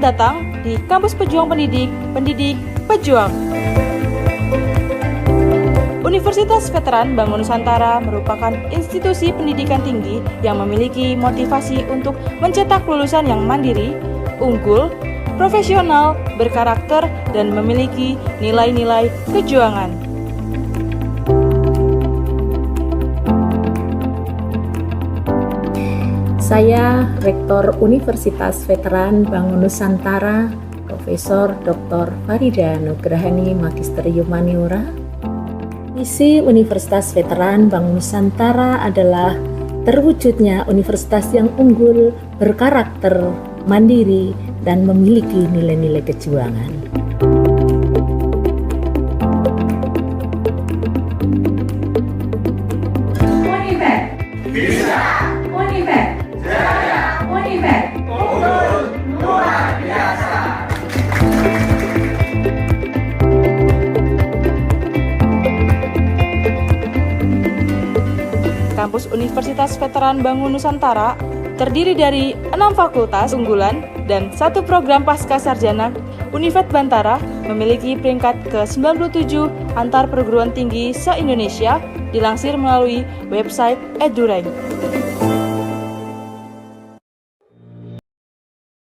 datang di Kampus Pejuang Pendidik, Pendidik Pejuang. Universitas Veteran Bangun Nusantara merupakan institusi pendidikan tinggi yang memiliki motivasi untuk mencetak lulusan yang mandiri, unggul, profesional, berkarakter, dan memiliki nilai-nilai kejuangan. Saya Rektor Universitas Veteran Bangun Nusantara, Profesor Dr. Farida Nugrahani Magister Humaniora. Misi Universitas Veteran Bangun Nusantara adalah terwujudnya universitas yang unggul, berkarakter, mandiri, dan memiliki nilai-nilai kejuangan. Univet bisa, Univet jaya, Univet unggul luar biasa. Kampus Universitas Veteran Bangun Nusantara terdiri dari 6 fakultas unggulan dan 1 program pasca sarjana. Univet Bantara memiliki peringkat ke-97 antar perguruan tinggi se-Indonesia, dilansir melalui website EduRank.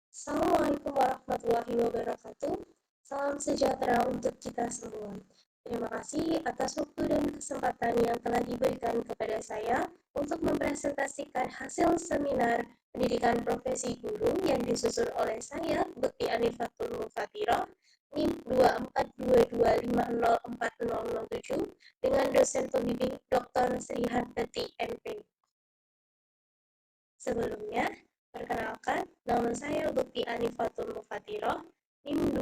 Assalamualaikum warahmatullahi wabarakatuh. Salam sejahtera untuk kita semua. Terima kasih atas waktu dan kesempatan yang telah diberikan kepada saya untuk mempresentasikan hasil seminar pendidikan profesi guru yang disusun oleh saya, Bekti Anifatul Mufathiroh, NIM 24225040007, dengan dosen pembimbing Dr. Sri Hartati MP. Sebelumnya, perkenalkan, nama saya Bekti Anifatul Mufathiroh, NIM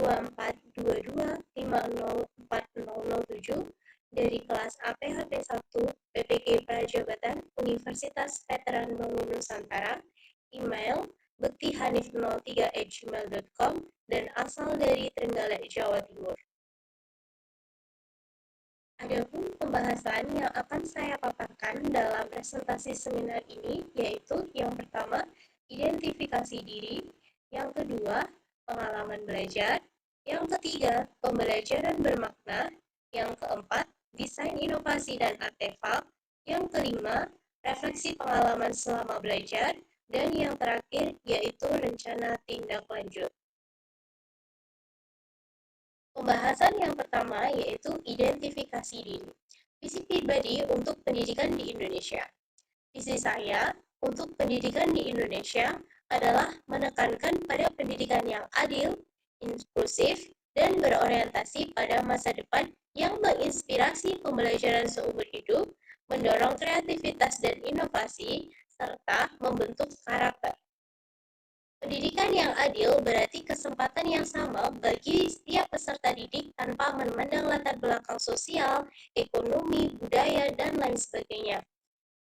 24225040007, dari kelas APHP 1 PPG Prajabatan Universitas Veteran Bangun Nusantara, email bektihanif03@gmail.com, dan asal dari Trenggalek, Jawa Timur. Adapun pembahasan yang akan saya paparkan dalam presentasi seminar ini yaitu yang pertama, identifikasi diri, yang kedua, pengalaman belajar, yang ketiga, pembelajaran bermakna, yang keempat, desain inovasi dan artefak, yang kelima, refleksi pengalaman selama belajar, dan yang terakhir yaitu rencana tindak lanjut. Pembahasan yang pertama yaitu identifikasi diri. Visi pribadi untuk pendidikan di Indonesia. Visi saya untuk pendidikan di Indonesia adalah menekankan pada pendidikan yang adil, inklusif, dan berorientasi pada masa depan yang menginspirasi pembelajaran seumur hidup, mendorong kreativitas dan inovasi, serta membentuk karakter. Pendidikan yang adil berarti kesempatan yang sama bagi setiap peserta didik tanpa memandang latar belakang sosial, ekonomi, budaya, dan lain sebagainya.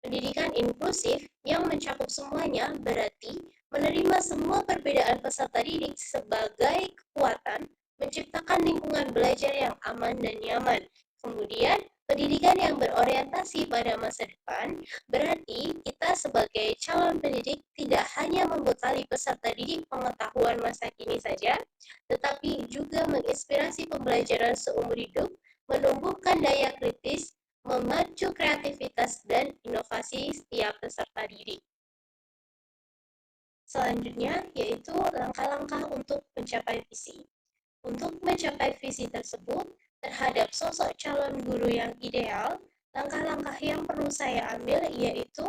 Pendidikan inklusif yang mencakup semuanya berarti menerima semua perbedaan peserta didik sebagai kekuatan, menciptakan lingkungan belajar yang aman dan nyaman. Kemudian, pendidikan yang berorientasi pada masa depan berarti kita sebagai calon pendidik tidak hanya membekali peserta didik pengetahuan masa kini saja, tetapi juga menginspirasi pembelajaran seumur hidup, menumbuhkan daya kritis, memacu kreativitas dan inovasi setiap peserta didik. Selanjutnya yaitu langkah-langkah untuk mencapai visi. Untuk mencapai visi tersebut, terhadap sosok calon guru yang ideal, langkah-langkah yang perlu saya ambil yaitu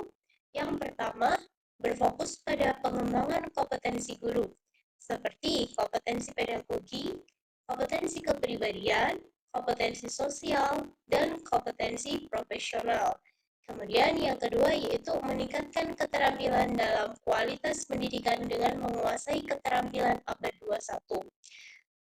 yang pertama, berfokus pada pengembangan kompetensi guru, seperti kompetensi pedagogi, kompetensi kepribadian, kompetensi sosial, dan kompetensi profesional. Kemudian yang kedua yaitu meningkatkan keterampilan dalam kualitas pendidikan dengan menguasai keterampilan abad 21.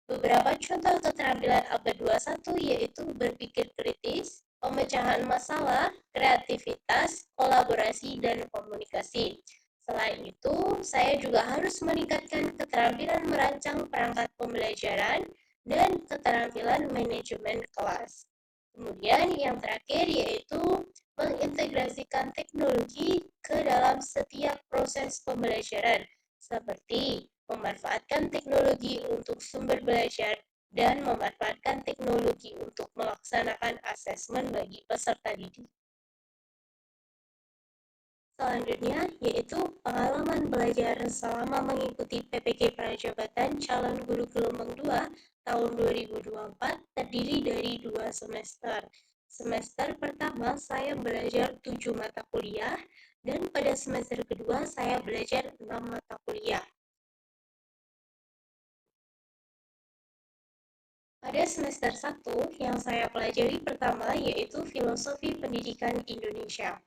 Beberapa contoh keterampilan abad 21 yaitu berpikir kritis, pemecahan masalah, kreativitas, kolaborasi, dan komunikasi. Selain itu, saya juga harus meningkatkan keterampilan merancang perangkat pembelajaran dan keterampilan manajemen kelas. Kemudian yang terakhir yaitu mengintegrasikan teknologi ke dalam setiap proses pembelajaran, seperti memanfaatkan teknologi untuk sumber belajar, dan memanfaatkan teknologi untuk melaksanakan asesmen bagi peserta didik. Selanjutnya, yaitu pengalaman belajar selama mengikuti PPG Prajabatan Calon Guru Gelombang 2 tahun 2024 terdiri dari 2 semester. Semester pertama saya belajar 7 mata kuliah, dan pada semester kedua saya belajar 6 mata kuliah. Pada semester 1 yang saya pelajari pertama yaitu Filosofi Pendidikan Indonesia.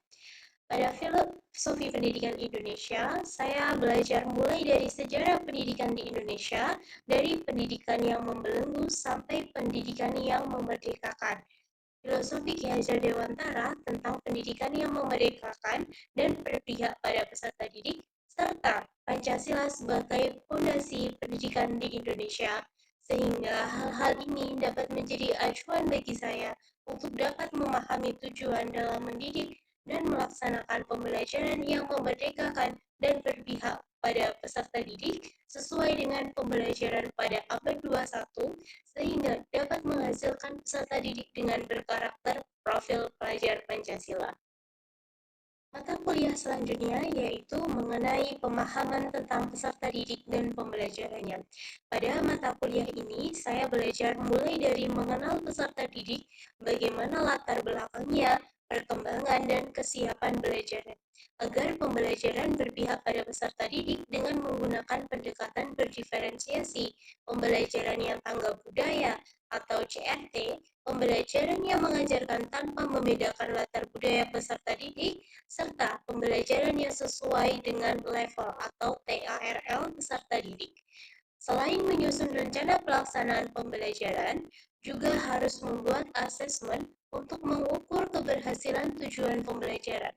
Pada Filosofi Pendidikan Indonesia, saya belajar mulai dari sejarah pendidikan di Indonesia, dari pendidikan yang membelenggu sampai pendidikan yang memerdekakan. Filosofi Ki Hajar Dewantara tentang pendidikan yang memerdekakan dan berpihak pada peserta didik, serta Pancasila sebagai fondasi pendidikan di Indonesia, sehingga hal-hal ini dapat menjadi acuan bagi saya untuk dapat memahami tujuan dalam mendidik dan melaksanakan pembelajaran yang memerdekakan dan berpihak pada peserta didik sesuai dengan pembelajaran pada abad 21 sehingga dapat menghasilkan peserta didik dengan berkarakter profil pelajar Pancasila. Mata kuliah selanjutnya yaitu mengenai pemahaman tentang peserta didik dan pembelajarannya. Pada mata kuliah ini, saya belajar mulai dari mengenal peserta didik, bagaimana latar belakangnya, perkembangan, dan kesiapan belajarnya, agar pembelajaran berpihak pada peserta didik dengan menggunakan pendekatan berdiferensiasi, pembelajaran yang tanggap budaya atau CRT, pembelajaran yang mengajarkan tanpa membedakan latar budaya peserta didik, serta pembelajaran yang sesuai dengan level atau TARL peserta didik. Selain menyusun rencana pelaksanaan pembelajaran, juga harus membuat asesmen untuk mengukur keberhasilan tujuan pembelajaran.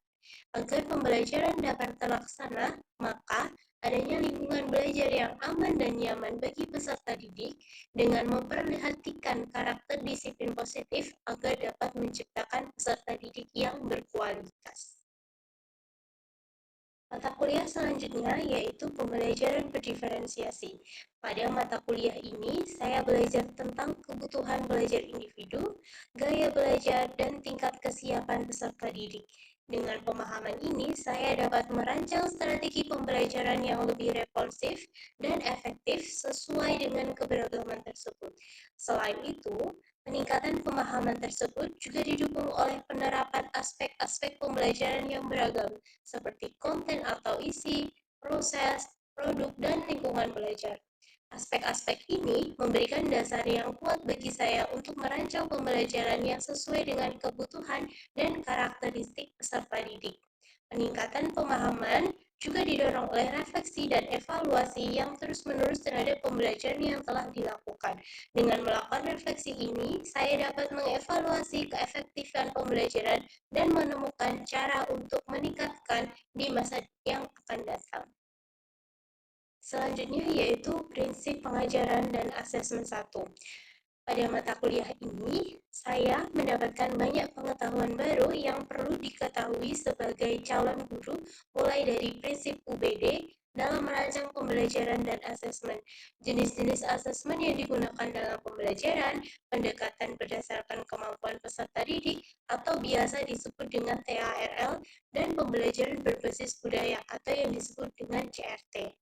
Agar pembelajaran dapat terlaksana, maka adanya lingkungan belajar yang aman dan nyaman bagi peserta didik dengan memperhatikan karakter disiplin positif agar dapat menciptakan peserta didik yang berkualitas. Mata kuliah selanjutnya yaitu pembelajaran berdiferensiasi. Pada mata kuliah ini, saya belajar tentang kebutuhan belajar individu, gaya belajar, dan tingkat kesiapan peserta didik. Dengan pemahaman ini, saya dapat merancang strategi pembelajaran yang lebih responsif dan efektif sesuai dengan keberagaman tersebut. Selain itu, peningkatan pemahaman tersebut juga didukung oleh penerapan aspek-aspek pembelajaran yang beragam, seperti konten atau isi, proses, produk, dan lingkungan belajar. Aspek-aspek ini memberikan dasar yang kuat bagi saya untuk merancang pembelajaran yang sesuai dengan kebutuhan dan karakteristik peserta didik. Peningkatan pemahaman juga didorong oleh refleksi dan evaluasi yang terus-menerus terhadap pembelajaran yang telah dilakukan. Dengan melakukan refleksi ini, saya dapat mengevaluasi keefektifan pembelajaran dan menemukan cara untuk meningkatkan di masa yang akan datang. Selanjutnya yaitu prinsip pengajaran dan asesmen 1. Pada mata kuliah ini, saya mendapatkan banyak pengetahuan baru yang perlu diketahui sebagai calon guru, mulai dari prinsip UBD dalam merancang pembelajaran dan asesmen, jenis-jenis asesmen yang digunakan dalam pembelajaran, pendekatan berdasarkan kemampuan peserta didik atau biasa disebut dengan TARL, dan pembelajaran berbasis budaya atau yang disebut dengan CRT.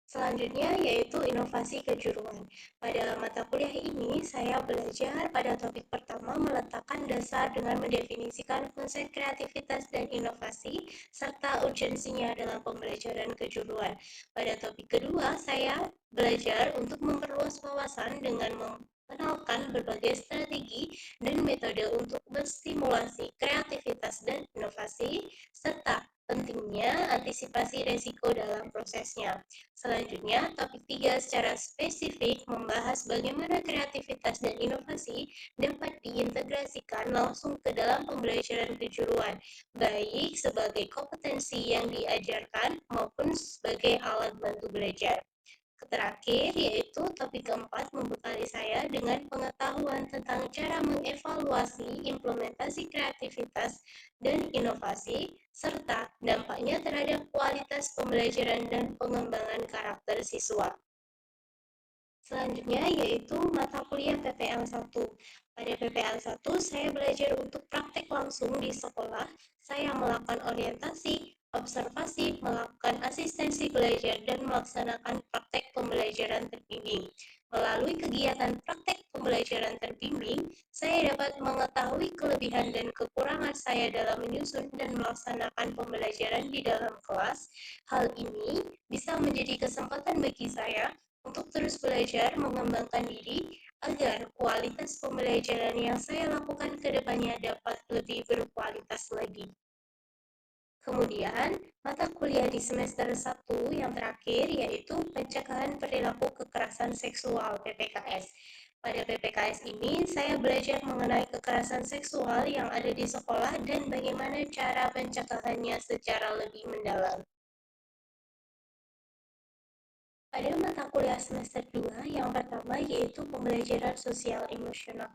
Selanjutnya yaitu inovasi kejuruan. Pada mata kuliah ini, saya belajar pada topik pertama meletakkan dasar dengan mendefinisikan konsep kreativitas dan inovasi, serta urgensinya dalam pembelajaran kejuruan. Pada topik kedua, saya belajar untuk memperluas wawasan dengan mengenalkan berbagai strategi dan metode untuk menstimulasi kreativitas dan inovasi, serta pentingnya antisipasi resiko dalam prosesnya. Selanjutnya, topik 3 secara spesifik membahas bagaimana kreativitas dan inovasi dapat diintegrasikan langsung ke dalam pembelajaran kejuruan, baik sebagai kompetensi yang diajarkan maupun sebagai alat bantu belajar. Terakhir, yaitu topik keempat membekali saya dengan pengetahuan tentang cara mengevaluasi implementasi kreativitas dan inovasi, serta dampaknya terhadap kualitas pembelajaran dan pengembangan karakter siswa. Selanjutnya yaitu mata kuliah PPL 1. Pada PPL 1, saya belajar untuk praktek langsung di sekolah. Saya melakukan orientasi, observasi, melakukan asistensi belajar, dan melaksanakan praktek pembelajaran terbimbing. Melalui kegiatan praktek pembelajaran terbimbing, saya dapat mengetahui kelebihan dan kekurangan saya dalam menyusun dan melaksanakan pembelajaran di dalam kelas. Hal ini bisa menjadi kesempatan bagi saya untuk terus belajar mengembangkan diri agar kualitas pembelajaran yang saya lakukan ke depannya dapat lebih berkualitas lagi. Kemudian, mata kuliah di semester 1 yang terakhir yaitu pencegahan perilaku kekerasan seksual PPKS. Pada PPKS ini, saya belajar mengenai kekerasan seksual yang ada di sekolah dan bagaimana cara pencegahannya secara lebih mendalam. Pada mata kuliah semester 2 yang pertama yaitu pembelajaran sosial emosional.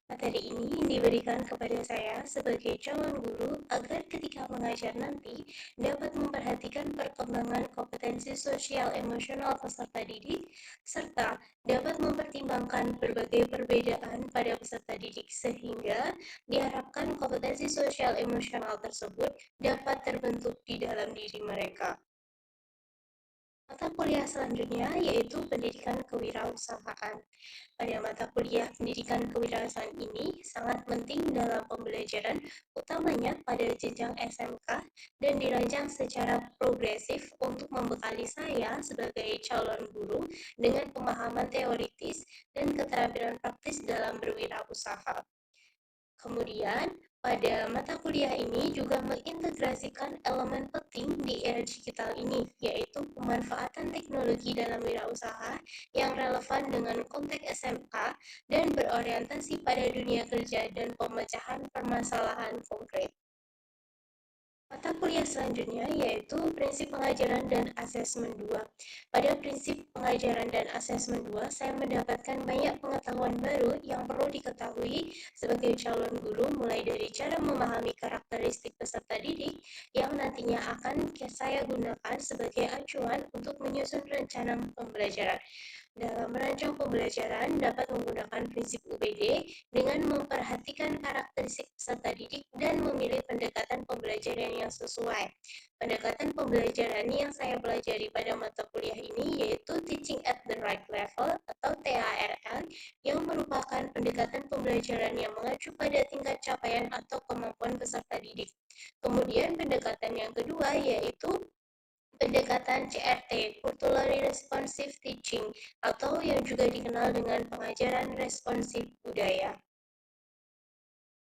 Materi ini diberikan kepada saya sebagai calon guru agar ketika mengajar nanti dapat memperhatikan perkembangan kompetensi sosial emosional peserta didik serta dapat mempertimbangkan berbagai perbedaan pada peserta didik sehingga diharapkan kompetensi sosial emosional tersebut dapat terbentuk di dalam diri mereka. Mata kuliah selanjutnya yaitu pendidikan kewirausahaan. Pada mata kuliah pendidikan kewirausahaan ini sangat penting dalam pembelajaran, utamanya pada jenjang SMK dan dirancang secara progresif untuk membekali saya sebagai calon guru dengan pemahaman teoritis dan keterampilan praktis dalam berwirausaha. Kemudian, pada mata kuliah ini juga mengintegrasikan elemen penting di era digital ini, yaitu pemanfaatan teknologi dalam wirausaha yang relevan dengan konteks SMK dan berorientasi pada dunia kerja dan pemecahan permasalahan konkret. Mata kuliah selanjutnya yaitu prinsip pengajaran dan asesmen 2. Pada prinsip pengajaran dan asesmen 2, saya mendapatkan banyak pengetahuan baru yang perlu diketahui sebagai calon guru mulai dari cara memahami karakteristik peserta didik yang nantinya akan saya gunakan sebagai acuan untuk menyusun rencana pembelajaran. Dalam merancang pembelajaran dapat menggunakan prinsip UBD dengan memperhatikan karakteristik peserta didik dan memilih pendekatan pembelajaran yang sesuai. Pendekatan pembelajaran yang saya pelajari pada mata kuliah ini yaitu Teaching at the Right Level atau TARL yang merupakan pendekatan pembelajaran yang mengacu pada tingkat capaian atau kemampuan peserta didik. Kemudian pendekatan yang kedua yaitu pendekatan CRT, Culturally Responsive Teaching, atau yang juga dikenal dengan pengajaran responsif budaya.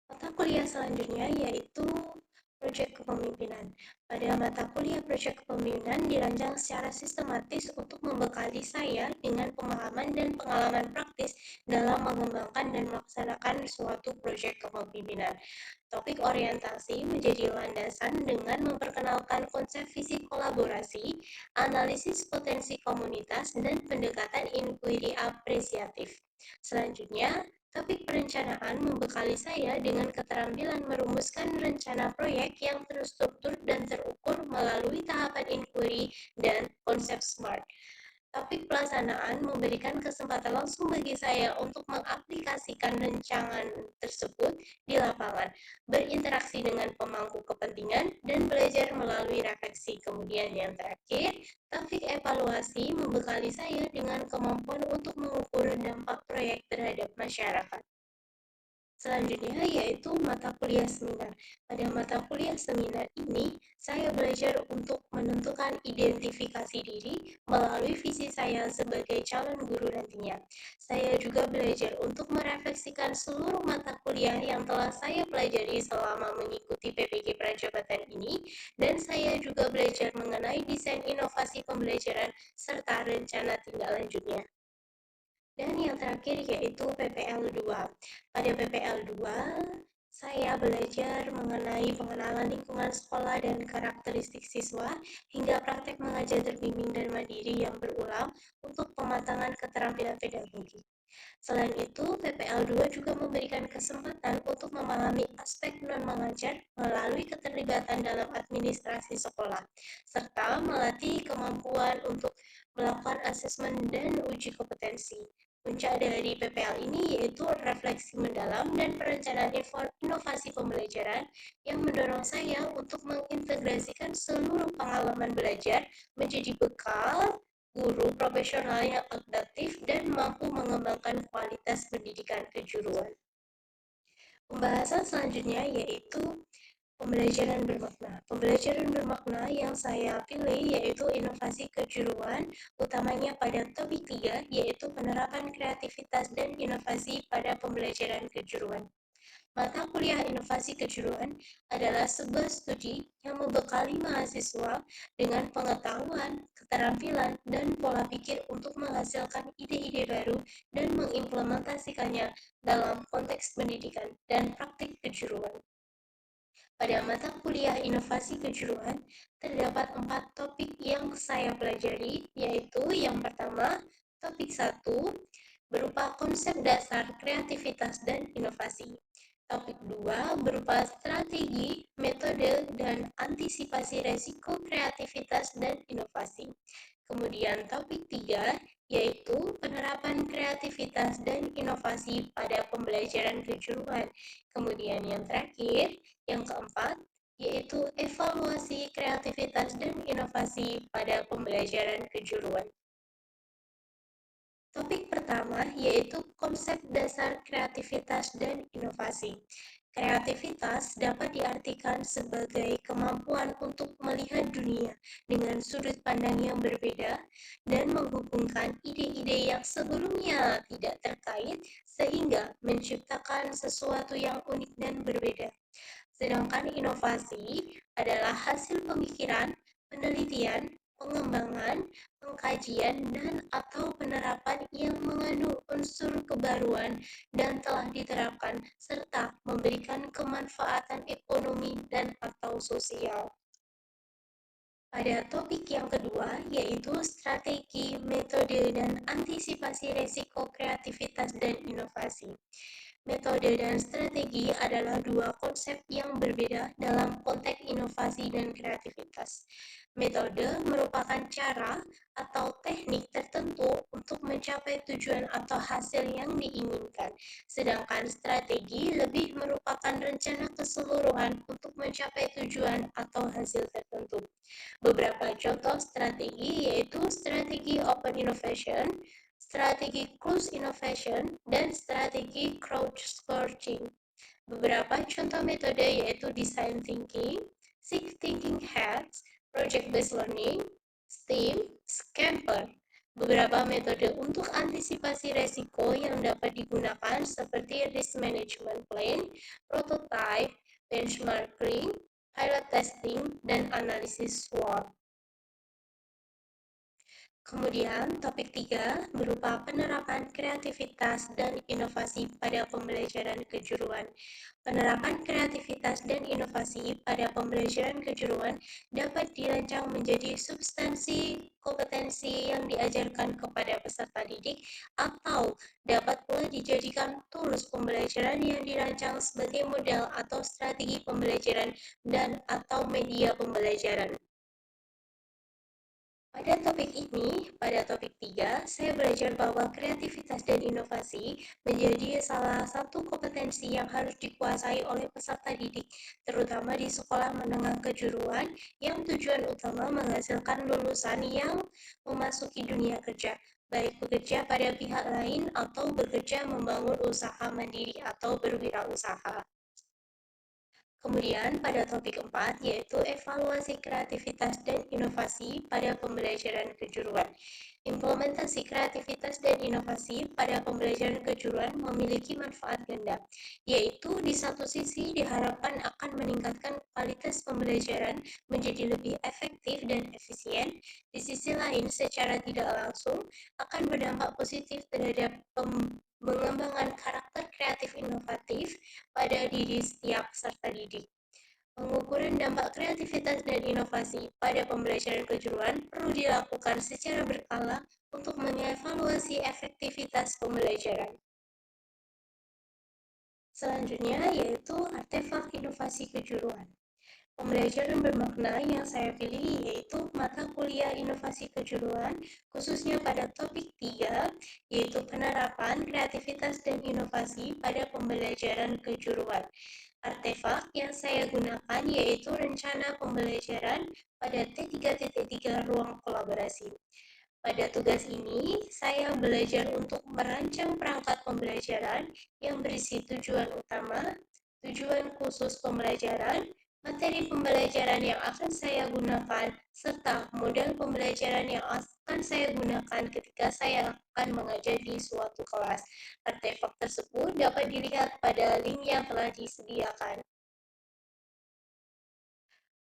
Mata kuliah selanjutnya yaitu Proyek Kepemimpinan. Pada mata kuliah Proyek Kepemimpinan dirancang secara sistematis untuk membekali saya dengan pemahaman dan pengalaman praktis dalam mengembangkan dan melaksanakan suatu proyek kepemimpinan. Topik orientasi menjadi landasan dengan memperkenalkan konsep visi kolaborasi, analisis potensi komunitas, dan pendekatan inquiry apresiatif. Selanjutnya, topik perencanaan membekali saya dengan keterampilan merumuskan rencana proyek yang terstruktur dan terukur melalui tahapan inquiry dan konsep SMART. Topik pelaksanaan memberikan kesempatan langsung bagi saya untuk mengaplikasikan rancangan tersebut di lapangan, berinteraksi dengan pemangku kepentingan, dan belajar melalui refleksi. Kemudian yang terakhir, topik evaluasi membekali saya dengan kemampuan untuk mengukur dampak proyek terhadap masyarakat. Selanjutnya yaitu mata kuliah seminar. Pada mata kuliah seminar ini, saya belajar untuk menentukan identifikasi diri melalui visi saya sebagai calon guru nantinya. Saya juga belajar untuk merefleksikan seluruh mata kuliah yang telah saya pelajari selama mengikuti PPG Prajabatan ini, dan saya juga belajar mengenai desain inovasi pembelajaran serta rencana tindak lanjutnya. Dan yang terakhir yaitu PPL 2. Pada PPL 2, Saya belajar mengenai pengenalan lingkungan sekolah dan karakteristik siswa, hingga praktek mengajar terbimbing dan mandiri yang berulang untuk pematangan keterampilan pedagogi. Selain itu, PPL2 juga memberikan kesempatan untuk memahami aspek non-mengajar melalui keterlibatan dalam administrasi sekolah, serta melatih kemampuan untuk melakukan asesmen dan uji kompetensi. Puncak dari PPL ini yaitu refleksi mendalam dan perencanaan inovasi pembelajaran yang mendorong saya untuk mengintegrasikan seluruh pengalaman belajar menjadi bekal guru profesional yang adaptif dan mampu mengembangkan kualitas pendidikan kejuruan. Pembahasan selanjutnya yaitu pembelajaran bermakna. Pembelajaran bermakna yang saya pilih yaitu inovasi kejuruan, utamanya pada topik 3, yaitu penerapan kreativitas dan inovasi pada pembelajaran kejuruan. Mata kuliah inovasi kejuruan adalah sebuah studi yang membekali mahasiswa dengan pengetahuan, keterampilan, dan pola pikir untuk menghasilkan ide-ide baru dan mengimplementasikannya dalam konteks pendidikan dan praktik kejuruan. Pada mata kuliah inovasi kejuruan, terdapat 4 topik yang saya pelajari, yaitu yang pertama, topik 1, berupa konsep dasar kreativitas dan inovasi. Topik 2 berupa strategi, metode, dan antisipasi resiko kreativitas dan inovasi. Kemudian topik 3 yaitu penerapan kreativitas dan inovasi pada pembelajaran kejuruan. Kemudian yang terakhir, yang keempat, yaitu evaluasi kreativitas dan inovasi pada pembelajaran kejuruan. Topik pertama yaitu konsep dasar kreativitas dan inovasi. Kreativitas dapat diartikan sebagai kemampuan untuk melihat dunia dengan sudut pandang yang berbeda dan menghubungkan ide-ide yang sebelumnya tidak terkait sehingga menciptakan sesuatu yang unik dan berbeda. Sedangkan inovasi adalah hasil pemikiran, penelitian, pengembangan, pengkajian, dan atau penerapan yang mengandung unsur kebaruan dan telah diterapkan serta memberikan kemanfaatan ekonomi dan atau sosial. Pada topik yang kedua, yaitu strategi, metode, dan antisipasi risiko kreativitas dan inovasi. Metode dan strategi adalah dua konsep yang berbeda dalam konteks inovasi dan kreativitas. Metode merupakan cara atau teknik tertentu untuk mencapai tujuan atau hasil yang diinginkan, sedangkan strategi lebih merupakan rencana keseluruhan untuk mencapai tujuan atau hasil tertentu. Beberapa contoh strategi yaitu strategi open innovation, strategi closed innovation, dan strategi crowdsourcing. Beberapa contoh metode yaitu design thinking, six thinking hats, project-based learning, STEAM, Scamper. Beberapa metode untuk antisipasi resiko yang dapat digunakan seperti risk management plan, prototype, benchmarking, pilot testing, dan analisis SWOT. Kemudian, topik 3 berupa penerapan kreativitas dan inovasi pada pembelajaran kejuruan. Penerapan kreativitas dan inovasi pada pembelajaran kejuruan dapat dirancang menjadi substansi kompetensi yang diajarkan kepada peserta didik atau dapat pula dijadikan tools pembelajaran yang dirancang sebagai model atau strategi pembelajaran dan atau media pembelajaran. Pada topik 3, saya belajar bahwa kreativitas dan inovasi menjadi salah satu kompetensi yang harus dikuasai oleh peserta didik, terutama di sekolah menengah kejuruan yang tujuan utama menghasilkan lulusan yang memasuki dunia kerja, baik bekerja pada pihak lain atau bekerja membangun usaha mandiri atau berwirausaha. Kemudian pada topik 4 yaitu evaluasi kreativitas dan inovasi pada pembelajaran kejuruan. Implementasi kreativitas dan inovasi pada pembelajaran kejuruan memiliki manfaat ganda, yaitu di satu sisi diharapkan akan meningkatkan kualitas pembelajaran menjadi lebih efektif dan efisien, di sisi lain secara tidak langsung akan berdampak positif terhadap mengembangkan karakter kreatif inovatif pada diri setiap peserta didik. Pengukuran dampak kreativitas dan inovasi pada pembelajaran kejuruan perlu dilakukan secara berkala untuk mengevaluasi efektivitas pembelajaran. Selanjutnya yaitu artefak inovasi kejuruan. Pembelajaran bermakna yang saya pilih yaitu mata kuliah inovasi kejuruan, khususnya pada topik 3, yaitu penerapan kreativitas dan inovasi pada pembelajaran kejuruan. Artefak yang saya gunakan yaitu rencana pembelajaran pada T3.3 ruang kolaborasi. Pada tugas ini, saya belajar untuk merancang perangkat pembelajaran yang berisi tujuan utama, tujuan khusus pembelajaran, materi pembelajaran yang akan saya gunakan, serta model pembelajaran yang akan saya gunakan ketika saya akan mengajar di suatu kelas. Artefak tersebut dapat dilihat pada link yang telah disediakan.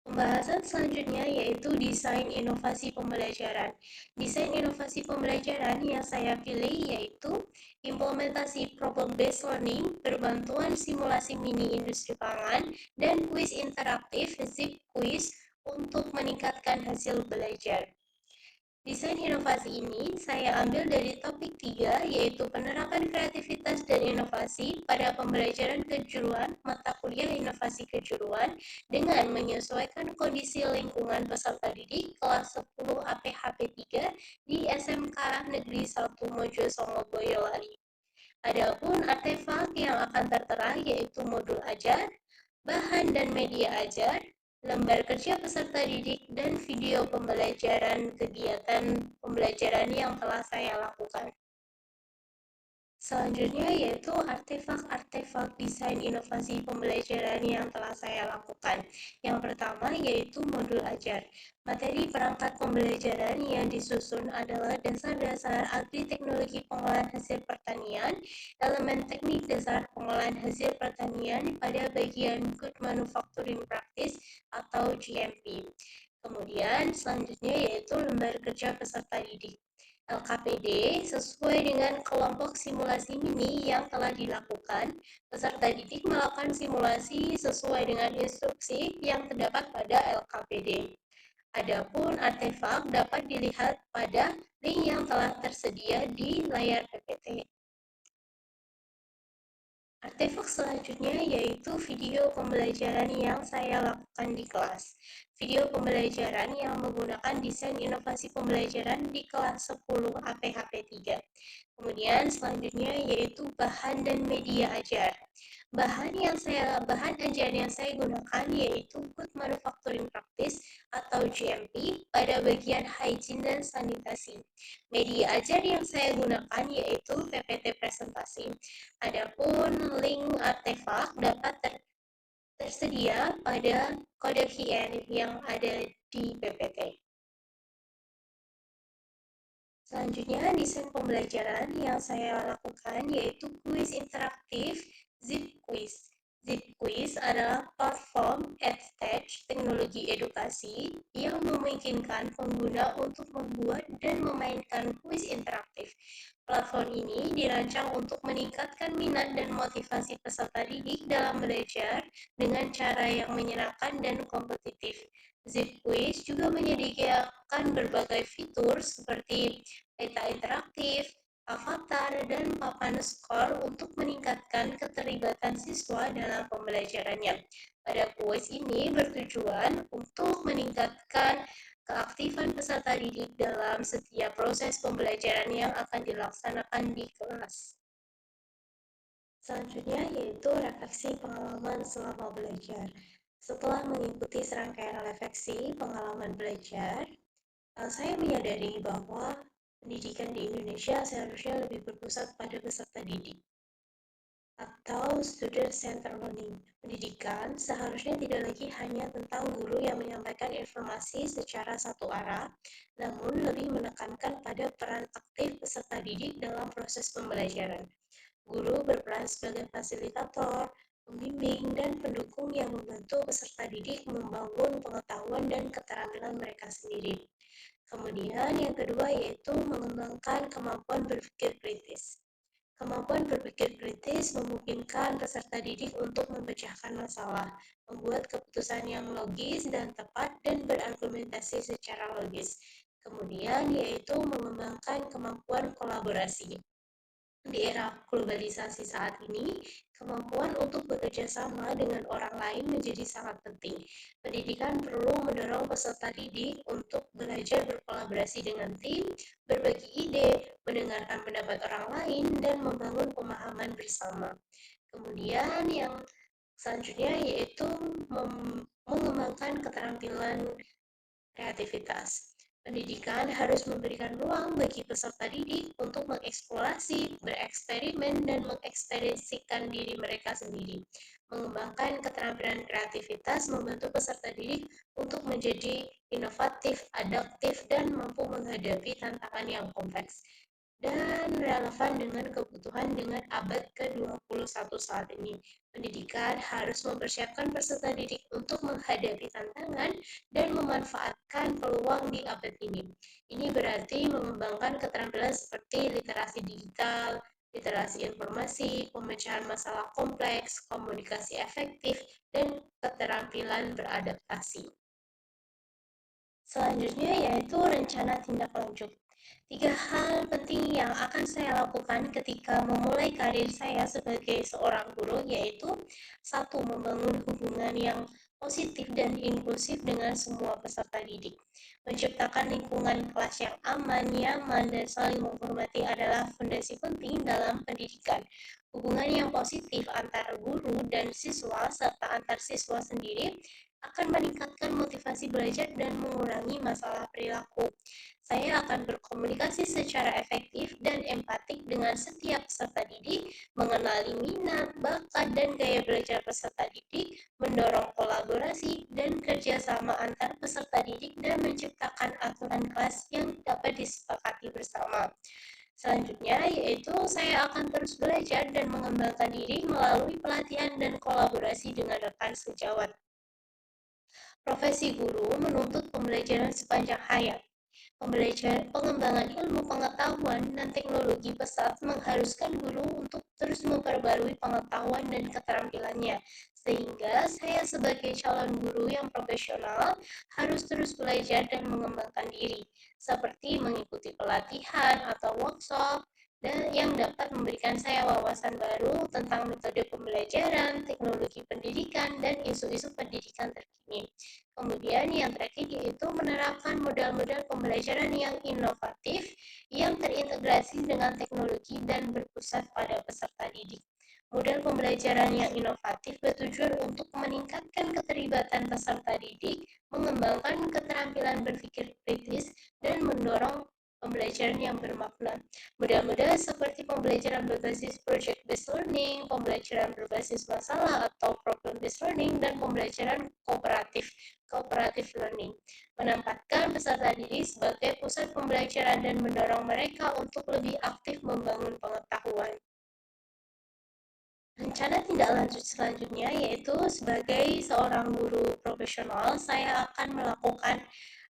Pembahasan selanjutnya yaitu desain inovasi pembelajaran. Desain inovasi pembelajaran yang saya pilih yaitu implementasi problem-based learning, berbantuan simulasi mini industri pangan, dan kuis interaktif Zip Quiz untuk meningkatkan hasil belajar. Desain inovasi ini saya ambil dari topik 3, yaitu penerapan kreativitas dan inovasi pada pembelajaran kejuruan mata kuliah inovasi kejuruan dengan menyesuaikan kondisi lingkungan peserta didik kelas 10 APHP 3 di SMK Negeri 1 Mojosongo Boyolali. Adapun artefak yang akan tertera yaitu modul ajar, bahan dan media ajar, lembar kerja peserta didik, dan video pembelajaran kegiatan pembelajaran yang telah saya lakukan. Selanjutnya yaitu artefak-artefak desain inovasi pembelajaran yang telah saya lakukan. Yang pertama yaitu modul ajar. Materi perangkat pembelajaran yang disusun adalah dasar-dasar agri-teknologi pengolahan hasil pertanian, elemen teknik dasar pengolahan hasil pertanian pada bagian Good Manufacturing Practice atau GMP. Kemudian selanjutnya yaitu lembar kerja peserta didik. LKPD sesuai dengan kelompok simulasi mini yang telah dilakukan, peserta didik melakukan simulasi sesuai dengan instruksi yang terdapat pada LKPD. Adapun artefak dapat dilihat pada link yang telah tersedia di layar PPT. Artefak selanjutnya yaitu video pembelajaran yang saya lakukan di kelas. Video pembelajaran yang menggunakan desain inovasi pembelajaran di kelas 10 APHP 3. Kemudian selanjutnya yaitu bahan dan media ajar. Bahan ajar yang saya gunakan yaitu Good Manufacturing Practice atau GMP pada bagian hygiene dan sanitasi. Media ajar yang saya gunakan yaitu PPT presentasi. Adapun link artefak dapat tersedia pada kode QR yang ada di PPT. Selanjutnya, desain pembelajaran yang saya lakukan yaitu kuis interaktif Zip Quiz. Zip Quiz adalah platform EdTech teknologi edukasi yang memungkinkan pengguna untuk membuat dan memainkan kuis interaktif. Platform ini dirancang untuk meningkatkan minat dan motivasi peserta didik dalam belajar dengan cara yang menyenangkan dan kompetitif. Zip Quiz juga menyediakan berbagai fitur seperti peta interaktif, avatar, dan papan skor untuk meningkatkan keterlibatan siswa dalam pembelajarannya. Pada kuis ini bertujuan untuk meningkatkan keaktifan peserta didik dalam setiap proses pembelajaran yang akan dilaksanakan di kelas. Selanjutnya yaitu refleksi pengalaman selama belajar. Setelah mengikuti serangkaian refleksi pengalaman belajar, saya menyadari bahwa pendidikan di Indonesia seharusnya lebih berpusat pada peserta didik atau student-centered learning. Pendidikan seharusnya tidak lagi hanya tentang guru yang menyampaikan informasi secara satu arah, namun lebih menekankan pada peran aktif peserta didik dalam proses pembelajaran. Guru berperan sebagai fasilitator, pembimbing, dan pendukung yang membantu peserta didik membangun pengetahuan dan keterampilan mereka sendiri. Kemudian yang kedua yaitu mengembangkan kemampuan berpikir kritis. Kemampuan berpikir kritis memungkinkan peserta didik untuk memecahkan masalah, membuat keputusan yang logis dan tepat, dan berargumentasi secara logis. Kemudian, yaitu mengembangkan kemampuan kolaborasi. Di era globalisasi saat ini, kemampuan untuk bekerja sama dengan orang lain menjadi sangat penting. Pendidikan perlu mendorong peserta didik untuk belajar berkolaborasi dengan tim, berbagi ide, mendengarkan pendapat orang lain, dan membangun pemahaman bersama. Kemudian yang selanjutnya yaitu mengembangkan keterampilan kreativitas. Pendidikan harus memberikan ruang bagi peserta didik untuk mengeksplorasi, bereksperimen, dan mengekspresikan diri mereka sendiri. Mengembangkan keterampilan kreativitas membantu peserta didik untuk menjadi inovatif, adaptif, dan mampu menghadapi tantangan yang kompleks dan relevan dengan kebutuhan dengan abad ke-21 saat ini. Pendidikan harus mempersiapkan peserta didik untuk menghadapi tantangan dan memanfaatkan peluang di abad ini. Ini berarti mengembangkan keterampilan seperti literasi digital, literasi informasi, pemecahan masalah kompleks, komunikasi efektif, dan keterampilan beradaptasi. Selanjutnya yaitu rencana tindak lanjut. 3 hal penting yang akan saya lakukan ketika memulai karir saya sebagai seorang guru yaitu 1. Membangun hubungan yang positif dan inklusif dengan semua peserta didik. Menciptakan lingkungan kelas yang aman, nyaman, dan saling menghormati adalah fondasi penting dalam pendidikan. Hubungan yang positif antara guru dan siswa serta antar siswa sendiri akan meningkatkan motivasi belajar dan mengurangi masalah perilaku. Saya akan berkomunikasi secara efektif dan empatik dengan setiap peserta didik, mengenali minat, bakat, dan gaya belajar peserta didik, mendorong kolaborasi dan kerjasama antar peserta didik, dan menciptakan aturan kelas yang dapat disepakati bersama. Selanjutnya, yaitu saya akan terus belajar dan mengembangkan diri melalui pelatihan dan kolaborasi dengan rekan sejawat. Profesi guru menuntut pembelajaran sepanjang hayat. Pengembangan ilmu pengetahuan dan teknologi pesat mengharuskan guru untuk terus memperbarui pengetahuan dan keterampilannya, sehingga saya sebagai calon guru yang profesional harus terus belajar dan mengembangkan diri, seperti mengikuti pelatihan atau workshop, dan yang dapat memberikan saya wawasan baru tentang metode pembelajaran, teknologi pendidikan, dan isu-isu pendidikan terkini. Kemudian yang terakhir yaitu menerapkan model-model pembelajaran yang inovatif, yang terintegrasi dengan teknologi dan berpusat pada peserta didik. Model pembelajaran yang inovatif bertujuan untuk meningkatkan keterlibatan peserta didik, mengembangkan keterampilan berpikir kritis, dan mendorong pembelajaran yang bermakna. Model-model seperti pembelajaran berbasis project-based learning, pembelajaran berbasis masalah atau problem-based learning, dan pembelajaran cooperative learning, menempatkan peserta didik sebagai pusat pembelajaran dan mendorong mereka untuk lebih aktif membangun pengetahuan. Rencana tindak lanjut selanjutnya yaitu sebagai seorang guru profesional, saya akan melakukan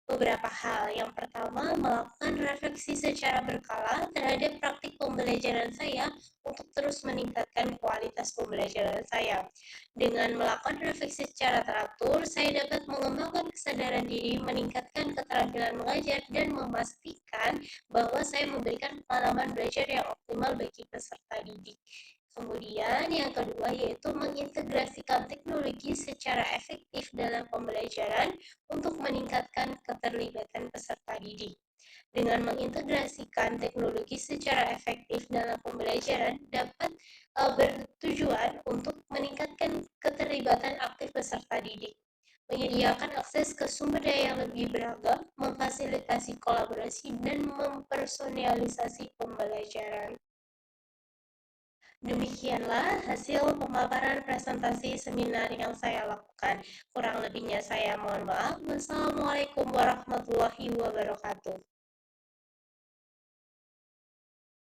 beberapa hal. Yang pertama, melakukan refleksi secara berkala terhadap praktik pembelajaran saya untuk terus meningkatkan kualitas pembelajaran saya. Dengan melakukan refleksi secara teratur, saya dapat mengembangkan kesadaran diri, meningkatkan keterampilan mengajar, dan memastikan bahwa saya memberikan pengalaman belajar yang optimal bagi peserta didik. Kemudian yang kedua yaitu mengintegrasikan teknologi secara efektif dalam pembelajaran untuk meningkatkan keterlibatan peserta didik. Dengan mengintegrasikan teknologi secara efektif dalam pembelajaran dapat bertujuan untuk meningkatkan keterlibatan aktif peserta didik, menyediakan akses ke sumber daya yang lebih beragam, memfasilitasi kolaborasi, dan mempersonalisasi pembelajaran. Demikianlah hasil pemaparan presentasi seminar yang saya lakukan. Kurang lebihnya saya mohon maaf. Wassalamualaikum warahmatullahi wabarakatuh.